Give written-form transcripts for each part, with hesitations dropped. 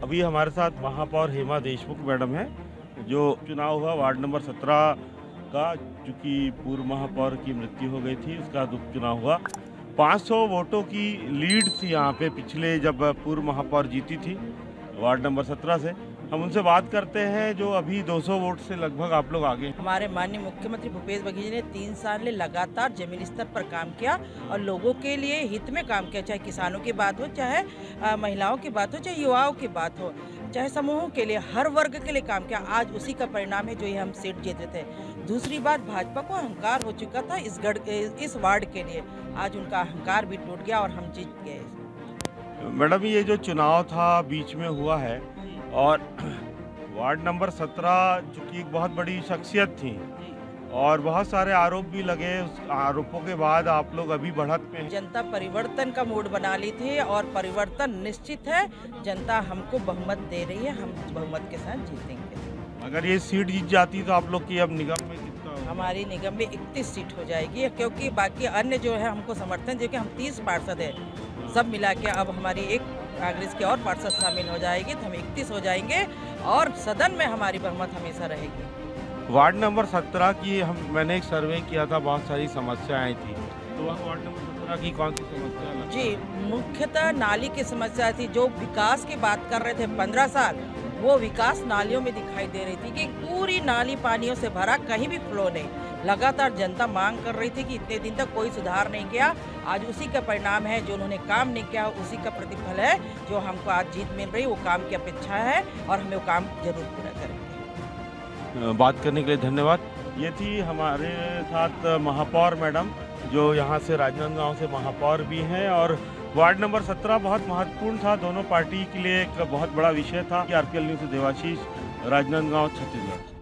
अभी हमारे साथ महापौर हेमा देशमुख मैडम हैं, जो चुनाव हुआ वार्ड नंबर 17 का, चूँकि पूर्व महापौर की मृत्यु हो गई थी, उसका उपचुनाव हुआ। 500 वोटों की लीड थी यहाँ पे पिछले जब पूर्व महापौर जीती थी वार्ड नंबर 17 से। हम उनसे बात करते हैं जो अभी 200 वोट से लगभग आप लोग आगे। हमारे माननीय मुख्यमंत्री भूपेश बघेल जी ने 3 साल लगातार जमीनी स्तर पर काम किया और लोगों के लिए हित में काम किया, चाहे किसानों की बात हो, चाहे महिलाओं की बात हो, चाहे युवाओं की बात हो, चाहे समूहों के लिए, हर वर्ग के लिए काम किया। आज उसी का परिणाम है जो ये हम सीट जीते थे। दूसरी बात, भाजपा को अहंकार हो चुका था इस वार्ड के लिए, आज उनका अहंकार भी टूट गया और हम जीत गए। मैडम, ये जो चुनाव था बीच में हुआ है और वार्ड नंबर 17 चूँकि एक बहुत बड़ी शख्सियत थी और बहुत सारे आरोप भी लगे, उस आरोपों के बाद आप लोग अभी बढ़त में हैं। जनता परिवर्तन का मूड बना ली थी और परिवर्तन निश्चित है। जनता हमको बहुमत दे रही है, हम बहुमत के साथ जीतेंगे। अगर ये सीट जीत जाती तो आप लोग की अब निगम में कितना होगा? हमारी निगम में 31 सीट हो जाएगी, क्योंकि बाकी अन्य जो है हमको समर्थन, जो कि हम 30 पार्षद हैं, सब मिला के अब हमारी एक कांग्रेस के और पार्षद शामिल हो जाएगी तो हम 31 हो जाएंगे और सदन में हमारी बहुमत हमेशा रहेगी। वार्ड नंबर 17 की मैंने एक सर्वे किया था, बहुत सारी समस्याएं थी, तो वह वार्ड नंबर 17 की कौन सी समस्या लगती है? जी, मुख्यतः नाली की समस्या थी। जो विकास की बात कर रहे थे 15 साल, वो विकास नालियों में दिखाई दे रही थी कि पूरी नाली पानियों से भरा, कहीं भी फ्लो नहीं। लगातार जनता मांग कर रही थी कि इतने दिन तक कोई सुधार नहीं किया। आज उसी का परिणाम है, जो उन्होंने काम नहीं किया उसी का प्रतिफल है जो हमको आज जीत मिल रही। वो काम की अपेक्षा है और हमें वो काम जरूर पूरा करेंगे। बात करने के लिए धन्यवाद। ये थी हमारे साथ महापौर मैडम, जो यहाँ से राजनांदगांव से महापौर भी हैं, और वार्ड नंबर 17 बहुत महत्वपूर्ण था, दोनों पार्टी के लिए एक बहुत बड़ा विषय था। आरपीएल न्यूज़ से देवाशीष, राजनांदगांव, छत्तीसगढ़।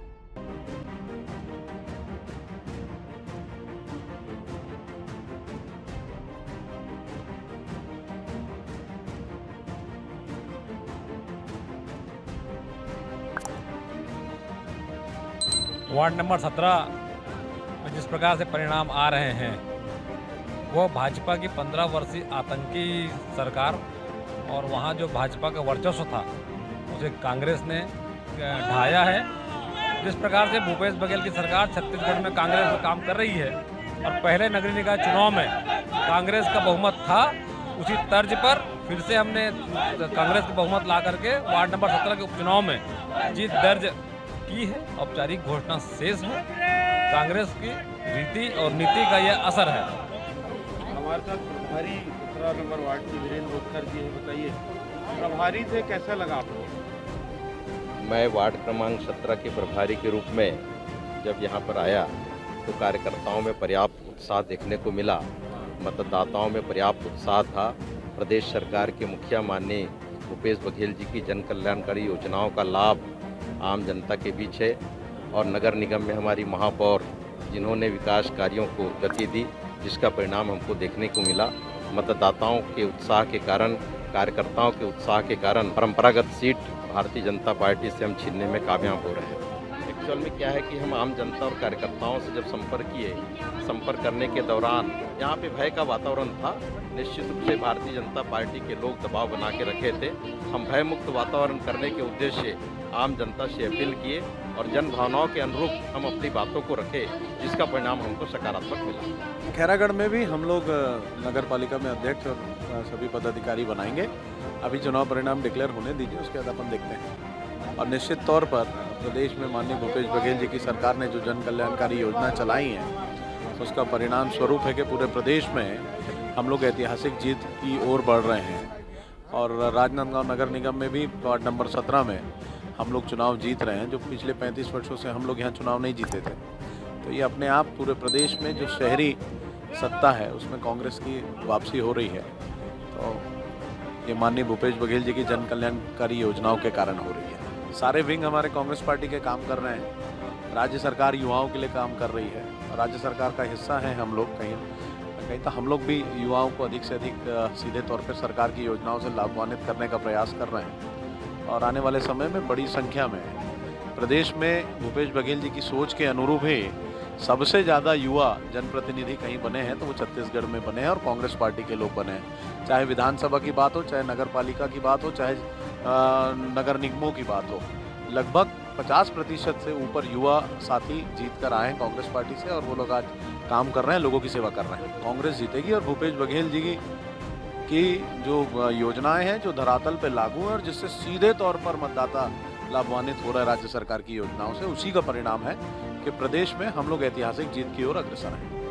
वार्ड नंबर 17 में जिस प्रकार से परिणाम आ रहे हैं, वो भाजपा की 15 वर्षीय आतंकी सरकार और वहाँ जो भाजपा का वर्चस्व था उसे कांग्रेस ने ढाया है। जिस प्रकार से भूपेश बघेल की सरकार छत्तीसगढ़ में कांग्रेस का काम कर रही है और पहले नगरीय निकाय चुनाव में कांग्रेस का बहुमत था, उसी तर्ज पर फिर से हमने कांग्रेस का बहुमत ला करके वार्ड नंबर 17 के उपचुनाव में जीत दर्ज की है। औपचारिक घोषणा शेष है। कांग्रेस की रीति और नीति का यह असर है। हमारे साथ प्रभारी 17 नंबर वार्ड की वीरेंद्र बोधकर जी हैं, बताइए प्रभारी थे, कैसा लगा आपको? मैं वार्ड क्रमांक 17 के प्रभारी के रूप में जब यहाँ पर आया तो कार्यकर्ताओं में पर्याप्त उत्साह देखने को मिला, मतदाताओं में पर्याप्त उत्साह था। प्रदेश सरकार के मुखिया माननीय भूपेश बघेल जी की जन कल्याणकारी योजनाओं का लाभ आम जनता के बीच है और नगर निगम में हमारी महापौर जिन्होंने विकास कार्यों को गति दी, जिसका परिणाम हमको देखने को मिला। मतदाताओं के उत्साह के कारण, कार्यकर्ताओं के उत्साह के कारण परंपरागत सीट भारतीय जनता पार्टी से हम छीनने में कामयाब हो रहे हैं। एक्चुअल में क्या है कि हम आम जनता और कार्यकर्ताओं से जब संपर्क किए, संपर्क करने के दौरान यहाँ पे भय का वातावरण था। निश्चित रूप से भारतीय जनता पार्टी के लोग दबाव बना के रखे थे। हम भय मुक्त वातावरण करने के उद्देश्य आम जनता से अपील किए और जन भावनाओं के अनुरूप हम अपनी बातों को रखे, जिसका परिणाम हमको सकारात्मक मिला। खैरागढ़ में भी हम लोग नगर पालिका में अध्यक्ष और सभी पदाधिकारी बनाएंगे। अभी चुनाव परिणाम डिक्लेयर होने दीजिए, उसके बाद अपन देखते हैं। और निश्चित तौर पर प्रदेश में माननीय भूपेश बघेल जी की सरकार ने जो जन कल्याणकारी योजना चलाई है, उसका परिणाम स्वरूप है कि पूरे प्रदेश में हम लोग ऐतिहासिक जीत की ओर बढ़ रहे हैं। और राजनांदगांव नगर निगम में भी वार्ड नंबर 17 में हम लोग चुनाव जीत रहे हैं, जो पिछले 35 वर्षों से हम लोग यहाँ चुनाव नहीं जीते थे। तो ये अपने आप पूरे प्रदेश में जो शहरी सत्ता है उसमें कांग्रेस की वापसी हो रही है। तो ये माननीय भूपेश बघेल जी की जन कल्याणकारी योजनाओं के कारण हो रही है। सारे विंग हमारे कांग्रेस पार्टी के काम कर रहे हैं। राज्य सरकार युवाओं के लिए काम कर रही है। राज्य सरकार का हिस्सा है हम लोग, कहीं तो हम लोग भी युवाओं को अधिक से अधिक सीधे तौर पर सरकार की योजनाओं से लाभान्वित करने का प्रयास कर रहे हैं। और आने वाले समय में बड़ी संख्या में प्रदेश में भूपेश बघेल जी की सोच के अनुरूप ही सबसे ज़्यादा युवा जनप्रतिनिधि कहीं बने हैं तो वो छत्तीसगढ़ में बने हैं और कांग्रेस पार्टी के लोग बने हैं। चाहे विधानसभा की बात हो, चाहे नगर पालिका की बात हो, चाहे नगर निगमों की बात हो, लगभग 50% से ऊपर युवा साथी जीत कर आए हैं कांग्रेस पार्टी से और वो लोग आज काम कर रहे हैं, लोगों की सेवा कर रहे हैं। कांग्रेस जीतेगी और भूपेश बघेल जी की जो योजनाएं हैं जो धरातल पे लागू है और जिससे सीधे तौर पर मतदाता लाभान्वित हो रहा है राज्य सरकार की योजनाओं से, उसी का परिणाम है कि प्रदेश में हम लोग ऐतिहासिक जीत की ओर अग्रसर हैं।